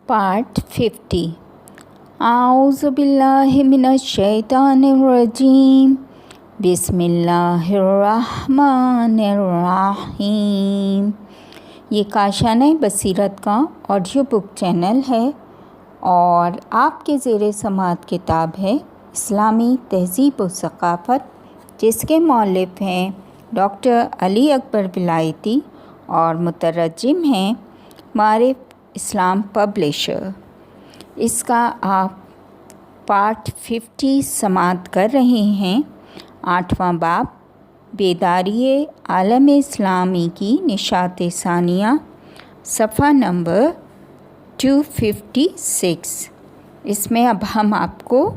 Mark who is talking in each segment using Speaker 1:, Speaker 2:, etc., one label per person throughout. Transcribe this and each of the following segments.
Speaker 1: Part 50। आऊज़ु बिल्लाहि मिनश्शैतानिर्रजीम बिस्मिल्लाहिर्रहमानिर्रहीम। ये काशाने बसीरत का ऑडियो बुक चैनल है और आपके ज़ेरे समात किताब है इस्लामी तहज़ीब व सक़ाफ़त, जिसके मौलिफ़ हैं डॉक्टर अली अकबर विलायती और मुतरज्जिम हैं मारिफ इस्लाम पब्लिशर। इसका आप पार्ट 50 समात कर रहे हैं। 8वां बाब बेदारी आलम इस्लामी की निशात सानिया, सफ़ा नंबर 256। इसमें अब हम आपको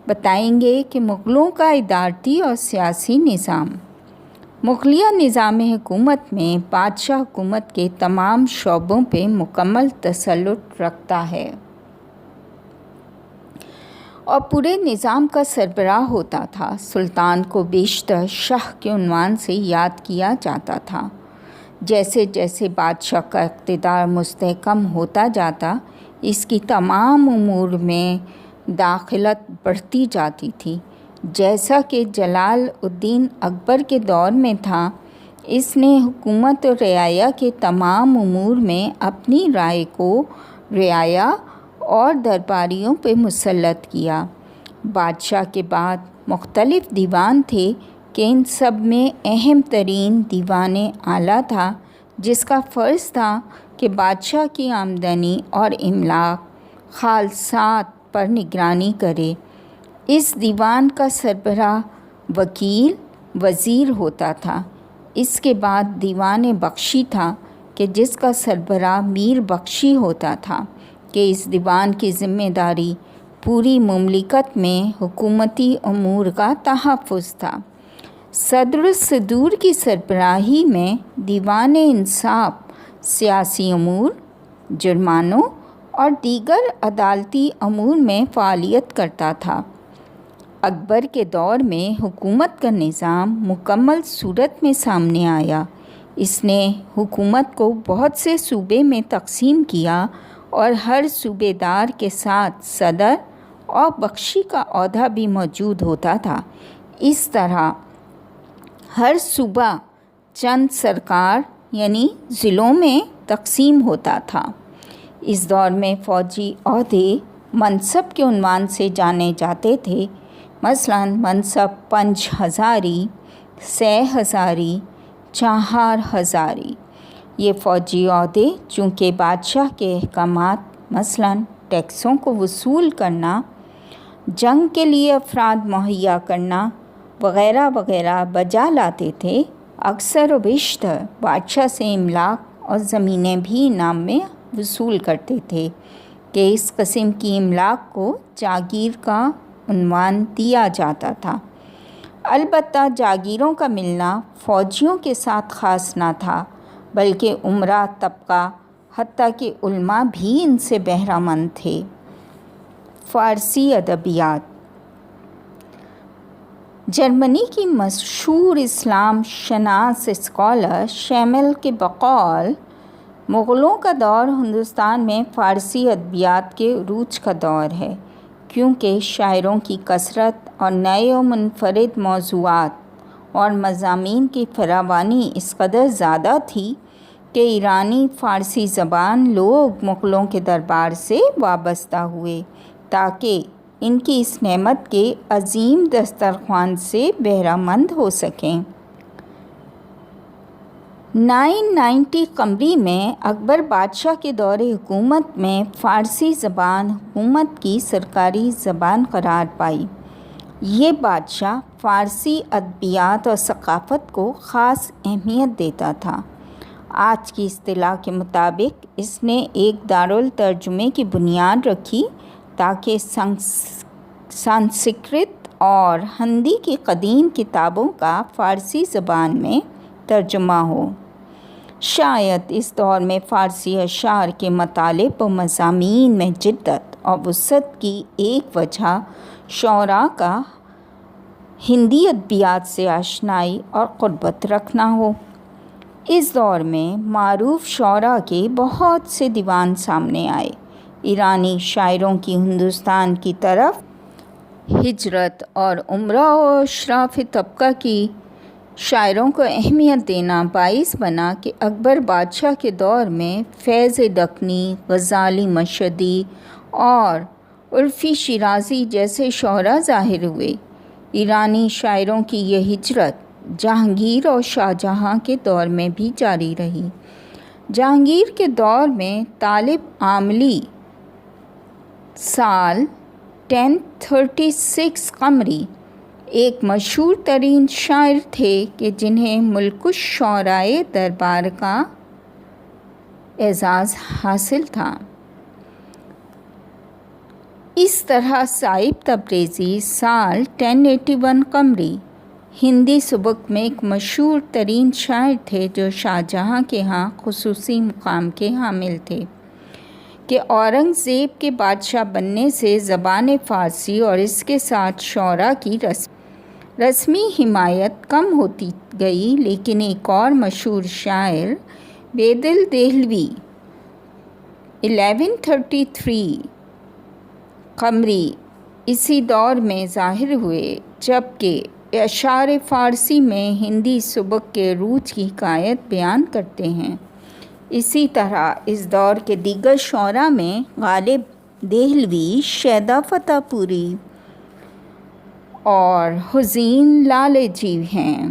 Speaker 1: बताएंगे कि मुग़लों का इदारती और सियासी निज़ाम। मुग़लिया निज़ाम हुकूमत में बादशाह हुकूमत के तमाम शोबों पे मुकम्मल तसल्लुत रखता है और पूरे निज़ाम का सरबराह होता था। सुल्तान को बेशतर शाह के उन्वान से याद किया जाता था। जैसे जैसे बादशाह का इक़्तिदार मुस्तहकम होता जाता, इसकी तमाम उमूर में दाखिलत बढ़ती जाती थी। जैसा कि जलाल उद्दीन अकबर के दौर में था, इसने हुकूमत और रियाया के तमाम उमूर में अपनी राय को रियाया और दरबारियों पे मुसल्लत किया। बादशाह के बाद मुख्तलिफ दीवान थे कि इन सब में अहम तरीन दीवान आला था, जिसका फ़र्ज़ था कि बादशाह की आमदनी और इमलाक खालसात पर निगरानी करे। इस दीवान का सरबराह वकील वज़ीर होता था। इसके बाद दीवान बख्शी था कि जिसका सरबराह मीर बख्शी होता था कि इस दीवान की ज़िम्मेदारी पूरी मुमलिकत में हुकूमती अमूर का तहफ़्फ़ुज़ था। सदर सदूर की सरबराही में दीवान इंसाफ सियासी अमूर, जुर्मानों और दीगर अदालती अमूर में फ़ालियत करता था। अकबर के दौर में हुकूमत का निज़ाम मुकम्मल सूरत में सामने आया। इसने हुकूमत को बहुत से सूबे में तक़सीम किया और हर सूबेदार के साथ सदर और बख्शी का ओहदा भी मौजूद होता था। इस तरह हर सूबा चंद सरकार यानी ज़िलों में तक़सीम होता था। इस दौर में फ़ौजी ओहदे मनसब के उन्वान से जाने जाते थे। मसलन मनसब पंज हज़ारी, सह हज़ारी, चार हज़ारी। ये फ़ौजी ओहदे चूँकि बादशाह के अहकामात मसलन टैक्सों को वसूल करना, जंग के लिए अफराद मुहैया करना वग़ैरह वग़ैरह बजा लाते थे, अक्सर व बेशतर बादशाह से इमलाक और ज़मीनें भी इनाम में वसूल करते थे कि इस किस्म की इमलाक को जागीर का उन्वान दिया जाता था। अलबत्ता जागीरों का मिलना फ़ौजियों के साथ ख़ास न था, बल्कि उमरा तबका हत्ता कि उलमा भी इनसे बहरामंद थे। फ़ारसी अदबियात। जर्मनी की मशहूर इस्लाम शनास स्कॉलर शैमेल के बकौल मुग़लों का दौर हिंदुस्तान में फ़ारसी अदबियात के उरूज का दौर है, क्योंकि शायरों की कसरत और नए और मुनफरिद मौज़ूआत और मज़ामीन की फरावानी इस कदर ज़्यादा थी कि ईरानी फ़ारसी ज़बान लोग मुग़लों के दरबार से वाबस्ता हुए ताकि इनकी इस नेमत के अज़ीम दस्तरख़्वान से बहरामंद हो सकें। 990 कमरी में अकबर बादशाह के दौरे हुकूमत में फ़ारसी ज़बान हुकूमत की सरकारी ज़बान करार पाई। ये बादशाह फ़ारसी अदबियात और सक़ाफ़त को ख़ास अहमियत देता था। आज की इस्तिलाह के मुताबिक इसने एक दारुल तर्जुमे की बुनियाद रखी ताकि संस्कृत और हिंदी की क़दीम किताबों का फ़ारसी ज़बान में तर्जुमा हो। शायद इस दौर में फ़ारसी अशार के मतालिब व मज़ामीन में जिद्दत और वुसअत की एक वजह शौरा का हिंदी अदबियात से आशनाई और क़ुर्बत रखना हो। इस दौर में मारूफ़ शौरा के बहुत से दीवान सामने आए। ایرانی شاعروں کی ہندوستان کی طرف ہجرت اور عمرہ و اشراف طبقہ کی شاعروں کو اہمیت دینا باعث بنا کہ اکبر بادشاہ کے دور میں فیض دکنی، غزالی مشہدی اور عرفی شیرازی جیسے شعراء ظاہر ہوئے۔ ایرانی شاعروں کی یہ ہجرت جہانگیر اور شاہجہاں کے دور میں بھی جاری رہی۔ جہانگیر کے دور میں طالب عاملی سال 1036 قمری ایک مشہور ترین شاعر تھے کہ جنہیں ملک الشعراء دربار کا اعزاز حاصل تھا۔ اس طرح صائب تبریزی سال 1081 قمری ہندی سبک میں ایک مشہور ترین شاعر تھے جو شاہجہاں کے ہاں خصوصی مقام کے حامل تھے کہ اورنگزیب کے بادشاہ بننے سے زبان فارسی اور اس کے ساتھ شعراء کی رسمی حمایت کم ہوتی گئی، لیکن ایک اور مشہور شاعر بیدل دہلوی 1133 قمری اسی دور میں ظاہر ہوئے، جبکہ اشعار فارسی میں ہندی سبک کے عروج کی حکایت بیان کرتے ہیں۔ اسی طرح اس دور کے دیگر شعراء میں غالب دہلوی، شیدا فتح پوری اور حسین لالجی ہیں۔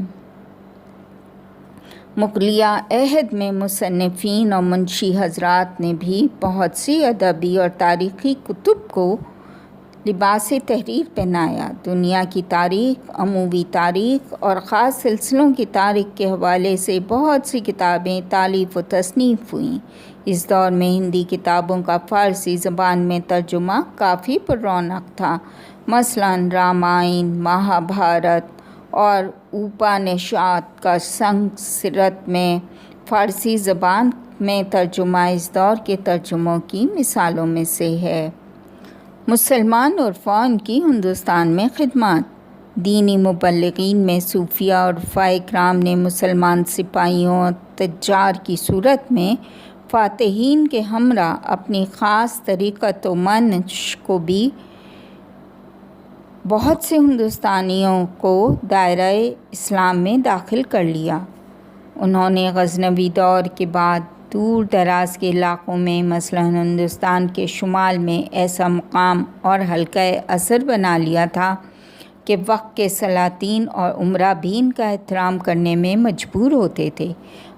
Speaker 1: مغلیہ عہد میں مصنفین اور منشی حضرات نے بھی بہت سی ادبی اور تاریخی کتب کو لباس تحریر پہنایا۔ دنیا کی تاریخ، عمومی تاریخ اور خاص سلسلوں کی تاریخ کے حوالے سے بہت سی کتابیں تالیف و تصنیف ہوئیں۔ اس دور میں ہندی کتابوں کا فارسی زبان میں ترجمہ کافی پر رونق تھا۔ مثلاً رامائن، مہابھارت اور اپانشاد کا سنسکرت میں فارسی زبان میں ترجمہ اس دور کے ترجموں کی مثالوں میں سے ہے۔ مسلمان عرفاء کی ہندوستان میں خدمات۔ دینی مبلغین میں صوفیہ اور عرفائے کرام نے مسلمان سپاہیوں اور تجار کی صورت میں فاتحین کے ہمراہ اپنی خاص طریقت و منش کو بھی بہت سے ہندوستانیوں کو دائرہ اسلام میں داخل کر لیا۔ انہوں نے غزنوی دور کے بعد دور دراز کے علاقوں میں مثلاً ہندوستان کے شمال میں ایسا مقام اور حلقہ اثر بنا لیا تھا کہ وقت کے سلاطین اور امراء بھی ان کا احترام کرنے میں مجبور ہوتے تھے۔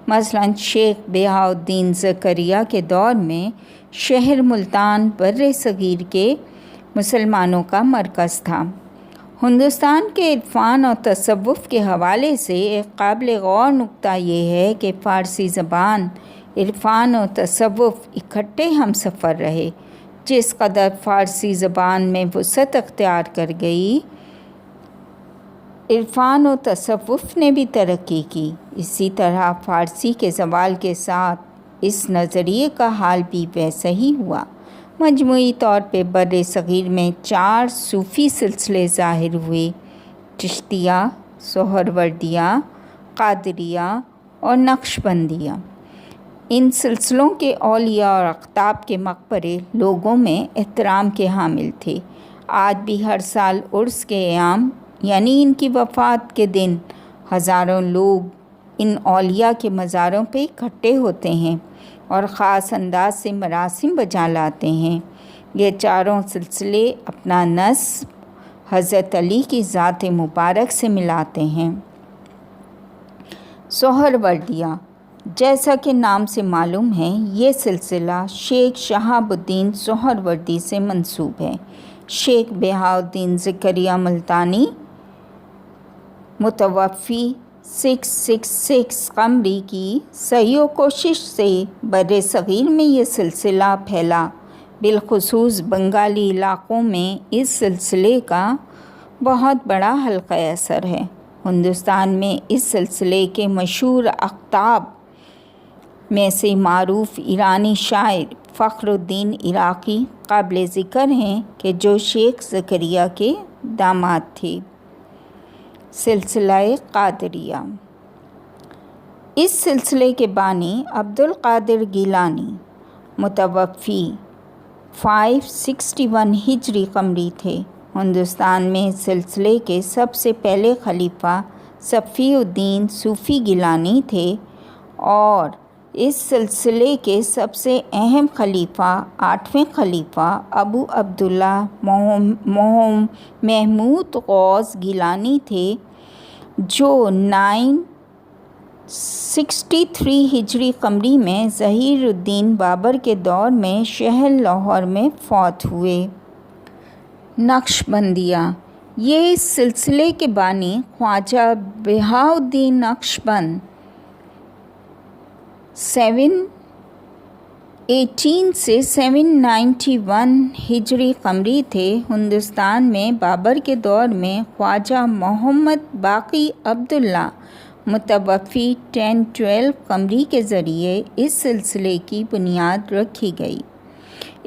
Speaker 1: مثلاً شیخ بہاؤالدین زکریا کے دور میں شہر ملتان بر صغیر کے مسلمانوں کا مرکز تھا۔ ہندوستان کے عرفان اور تصوف کے حوالے سے ایک قابل غور نکتہ یہ ہے کہ فارسی زبان، عرفان و تصوف اکٹھے ہم سفر رہے۔ جس قدر فارسی زبان میں وسعت اختیار کر گئی، عرفان و تصوف نے بھی ترقی کی۔ اسی طرح فارسی کے زوال کے ساتھ اس نظریے کا حال بھی ویسا ہی ہوا۔ مجموعی طور پہ بر صغیر میں 4 صوفی سلسلے ظاہر ہوئے: چشتیہ، سہروردیہ، قادریہ اور نقشبندیہ۔ ان سلسلوں کے اولیاء اور اقطاب کے مقبرے لوگوں میں احترام کے حامل تھے۔ آج بھی ہر سال عرس کے ایام یعنی ان کی وفات کے دن ہزاروں لوگ ان اولیاء کے مزاروں پہ اکٹھے ہوتے ہیں اور خاص انداز سے مراسم بجا لاتے ہیں۔ یہ چاروں سلسلے اپنا نسب حضرت علی کی ذات مبارک سے ملاتے ہیں۔ سہروردیہ، جیسا کہ نام سے معلوم ہے، یہ سلسلہ شیخ شہاب الدین سہروردی سے منسوب ہے۔ شیخ بہاؤالدین زکریا ملتانی متوفی 666 قمری کی سعی و کوشش سے بر صغیر میں یہ سلسلہ پھیلا۔ بالخصوص بنگالی علاقوں میں اس سلسلے کا بہت بڑا حلقہ اثر ہے۔ ہندوستان میں اس سلسلے کے مشہور اقطاب میں سے معروف ایرانی شاعر فخر الدین عراقی قابل ذکر ہیں کہ جو شیخ زکریا کے داماد تھے۔ سلسلہ قادریہ، اس سلسلے کے بانی عبدالقادر گیلانی متوفی 561 हिजरी कमरी थे। हिंदुस्तान में इस सिलसिले के सबसे पहले खलीफा सफ़ीउद्दीन सूफ़ी गिलानी थे और इस सिलसिले के सबसे अहम खलीफा 8वें खलीफा अबू अब्दुल्ला महमूद गौस गिलानी थे, जो 963 हिजरी कमरी में ज़हीरुद्दीन बाबर के दौर में शहर लाहौर में फौत हुए। नक्शबंदिया, ये इस सिलसिले के बानी ख्वाजा बहाउद्दीन नक्शबंद 718 से 791 हिजरी कमरी थे। हिंदुस्तान में बाबर के दौर में ख्वाजा मोहम्मद बाक़ी अब्दुल्ला मुतवफ़ी 1012 कमरी के ज़रिए इस सिलसिले की बुनियाद रखी गई।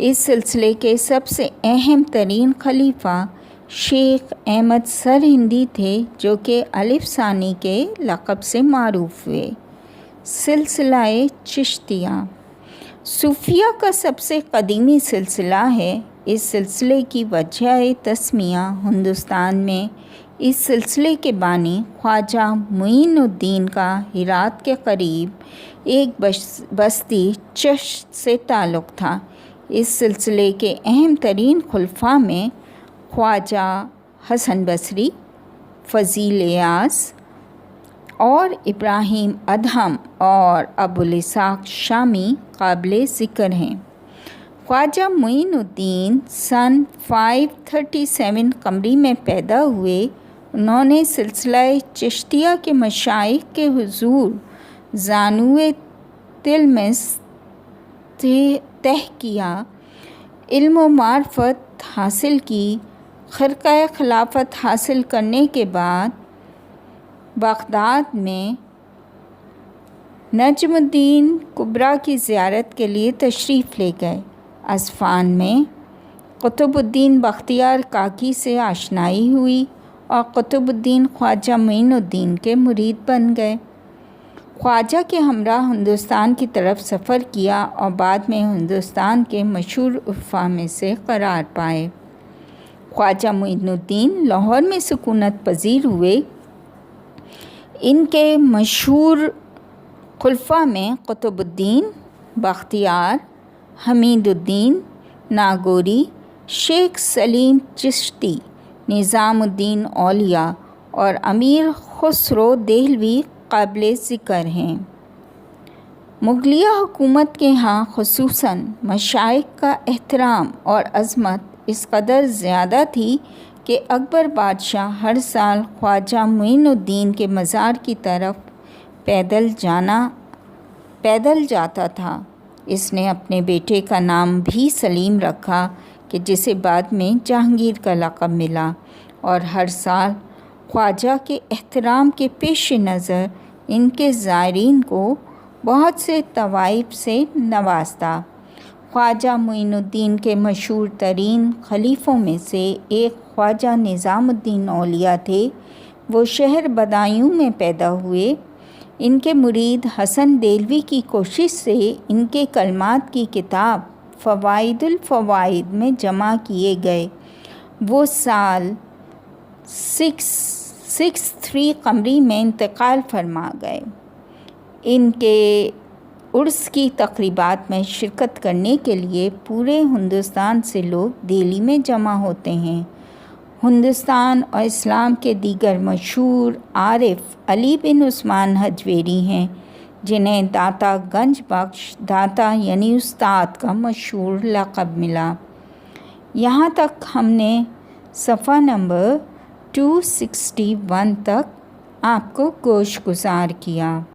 Speaker 1: इस सिलसिले के सबसे अहम तरीन खलीफा शेख अहमद सरहिंदी थे, जो कि अलिफ सानी के लक़ब से मारूफ़ हुए। सिलसिला चिश्तिया सूफिया का सबसे क़दीमी सिलसिला है। इस सिलसिले की वजह तस्मिया हिंदुस्तान में इस सिलसिले के बानी ख्वाजा मुइनुद्दीन का हिरात के करीब एक बस्ती चिश्त से ताल्लुक़ था। इस सिलसिले के अहम तरीन खुलफा में ख्वाजा हसन बसरी, फ़ज़ील यास और इब्राहिम अदहम और अबुल इसाक़ शामी काबिल ज़िक्र हैं। ख्वाजा मुइनुद्दीन सन 537 कमरी में पैदा हुए। उन्होंने सिलसिला चिश्तिया के मशाइख के हुज़ूर ज़ानुए तिलमिस तह किया, इल्म व मार्फत हासिल की। खिरक़ा खिलाफत हासिल करने के बाद बगदाद में नजमुद्दीन कुबरा की ज़ियारत के लिए तशरीफ़ ले गए। अस्फ़हान में कुतुबुद्दीन बख्तियार काकी से आशनाई हुई और कुतुबुद्दीन ख्वाजा मुइनुद्दीन के मुरीद बन गए। ख्वाजा के हमरा हिंदुस्तान की तरफ सफ़र किया और बाद में हिंदुस्तान के मशहूर उर्फ़ा में से करार पाए। ख्वाजा मुइनुद्दीन लाहौर में सुकूनत पजीर हुए। इनके मशहूर खुलफा में कुतुबुद्दीन बख्तियार, हमीदुद्दीन नागौरी, शेख सलीम चिश्ती, निज़ामुद्दीन औलिया और अमीर खुसरो देहलवी काबिल ज़िक्र हैं। मुग़लिया हुकूमत के यहाँ ख़ुसूसन मशाइख का एहतराम और अज़मत इस कदर ज़्यादा थी कि अकबर बादशाह हर साल ख्वाजा मुइनुद्दीन के मज़ार की तरफ पैदल जाता था। इसने अपने बेटे का नाम भी सलीम रखा, कि जिसे बाद में जहांगीर का लक़ब मिला, और हर साल ख्वाजा के एहतराम के पेश नज़र इनके ज़ायरीन को बहुत से तवाइफ से नवाजता। ख्वाजा मुइनुद्दीन के मशहूर तरीन खलीफ़ों में से एक ख्वाजा निज़ामुद्दीन औलिया थे। वो शहर बदायूं में पैदा हुए। इनके मुरीद हसन देलवी की कोशिश से इनके कलमात की किताब फ़वाइदुल फ़वाइद में जमा किए गए। वो साल 663 कमरी में इंतकाल फरमा गए। इनके उर्स की तक़रीबात में शिरकत करने के लिए पूरे हिंदुस्तान से लोग दिल्ली में जमा होते हैं। हिंदुस्तान और इस्लाम के दीगर मशहूर आरिफ अली बिन उस्मान हजवेरी हैं, जिन्हें दाता गंज बख्श, दाता यानी उस्ताद का मशहूर लक़ब मिला। यहाँ तक हमने सफ़ा नंबर 261 तक आपको गोश गुज़ार किया।